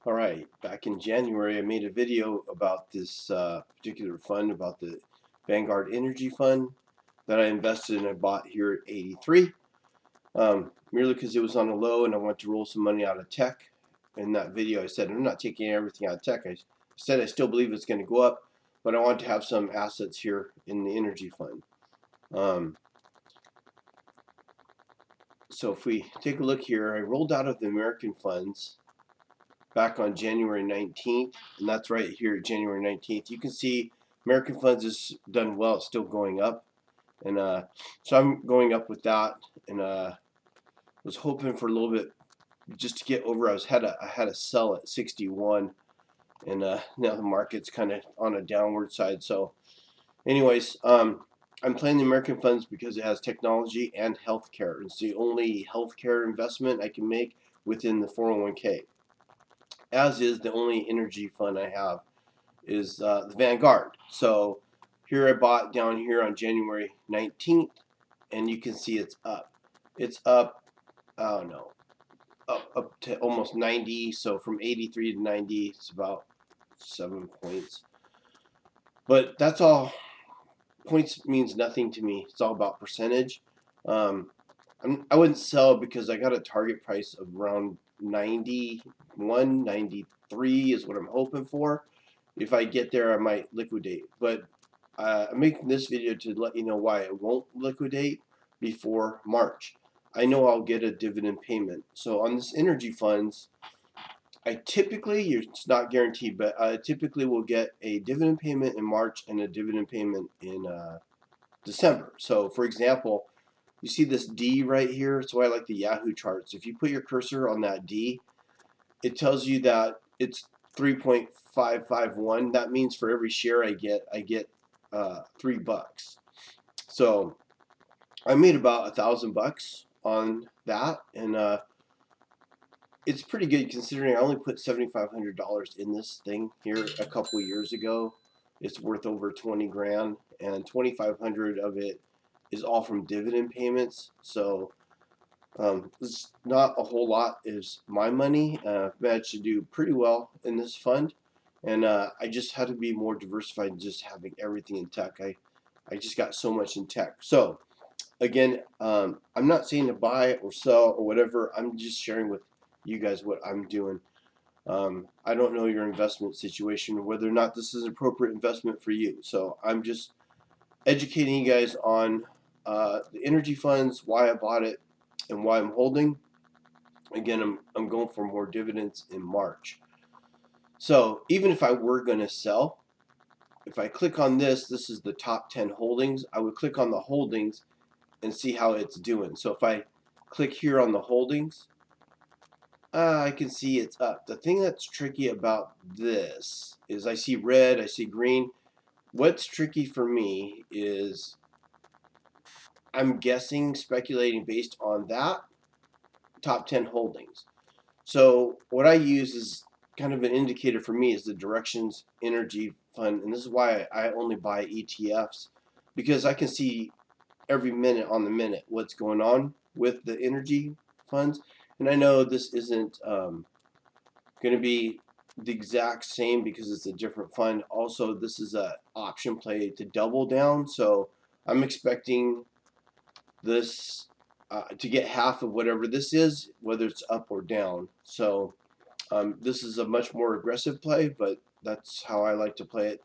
Alright, back in January I made a video about this particular fund, about the Vanguard Energy Fund that I invested in. I bought here at 83, merely because it was on a low and I wanted to roll some money out of tech. In that video I said I'm not taking everything out of tech. I said I still believe it's going to go up, but I want to have some assets here in the energy fund. So if we take a look here, I rolled out of the American funds back on January 19th, and that's right here, January 19th. You can see American Funds has done well. It's still going up, and so I'm going up with that, and was hoping for a little bit just to get over. I had a sell at 61, and now the market's kind of on a downward side. So, anyways, I'm playing the American Funds because it has technology and healthcare. It's the only healthcare investment I can make within the 401k, as is the only energy fund I have is the Vanguard. So here I bought down here on January 19th, and you can see it's up. It's up, I don't know, up to almost 90. So from 83 to 90, it's about 7 points. But that's all. Points means nothing to me. It's all about percentage. Um, I wouldn't sell because I got a target price of around 91, 93 is what I'm hoping for. If I get there, I might liquidate. But I'm making this video to let you know why I won't liquidate before March. I know I'll get a dividend payment. So on this energy funds, I typically, it's not guaranteed, but I typically will get a dividend payment in March and a dividend payment in December. So for example, you see this D right here? That's why I like the Yahoo charts. If you put your cursor on that D, it tells you that it's 3.551. That means for every share I get $3. So I made about $1,000 on that, and it's pretty good considering I only put $7,500 in this thing here a couple years ago. It's worth over 20 grand, and 2,500 of it is all from dividend payments. So it's not a whole lot is my money. I've managed to do pretty well in this fund, and I just had to be more diversified than just having everything in tech. I just got so much in tech. So again, I'm not saying to buy or sell or whatever. I'm just sharing with you guys what I'm doing. I don't know your investment situation or whether or not this is an appropriate investment for you. So I'm just educating you guys on the energy funds, why I bought it, and why I'm holding. Again, I'm going for more dividends in March. So even if I were going to sell, if I click on this is the top 10 holdings. I would click on the holdings and see how it's doing. So if I click here on the holdings, I can see it's up. The thing that's tricky about this is I see red, I see green. What's tricky for me is I'm guessing, speculating based on that top 10 holdings. So what I use is kind of an indicator for me is the Directions Energy Fund, and this is why I only buy ETFs, because I can see every minute on the minute what's going on with the energy funds. And I know this isn't going to be the exact same because it's a different fund. Also, this is a option play to double down, so I'm expecting this to get half of whatever this is, whether it's up or down. So this is a much more aggressive play, but that's how I like to play it.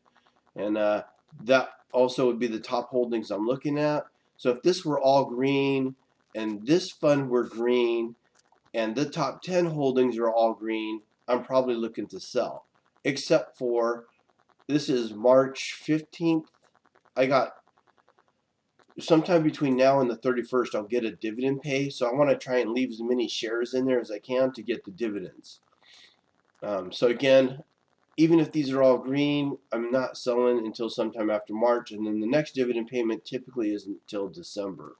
And that also would be the top holdings I'm looking at. So if this were all green and this fund were green and the top 10 holdings are all green, I'm probably looking to sell. Except for this is March 15th. I got sometime between now and the 31st, I'll get a dividend pay. So I want to try and leave as many shares in there as I can to get the dividends. So again, even if these are all green, I'm not selling until sometime after March, and then the next dividend payment typically isn't until December.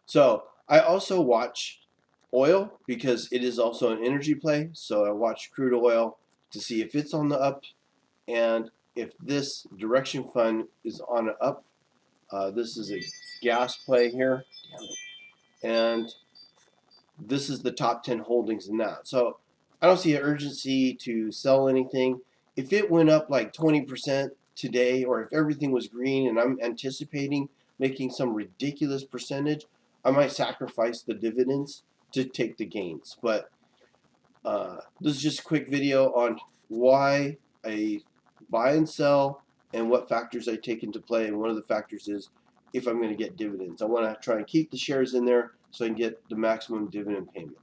So I also watch oil because it is also an energy play. So I watch crude oil to see if it's on the up, and if this direction fund is on an up. This is a gas play here, and this is the top 10 holdings in that. So I don't see an urgency to sell anything. If it went up like 20% today, or if everything was green and I'm anticipating making some ridiculous percentage, I might sacrifice the dividends to take the gains. But this is just a quick video on why I buy and sell and what factors I take into play. And one of the factors is if I'm going to get dividends. I want to try and keep the shares in there so I can get the maximum dividend payment.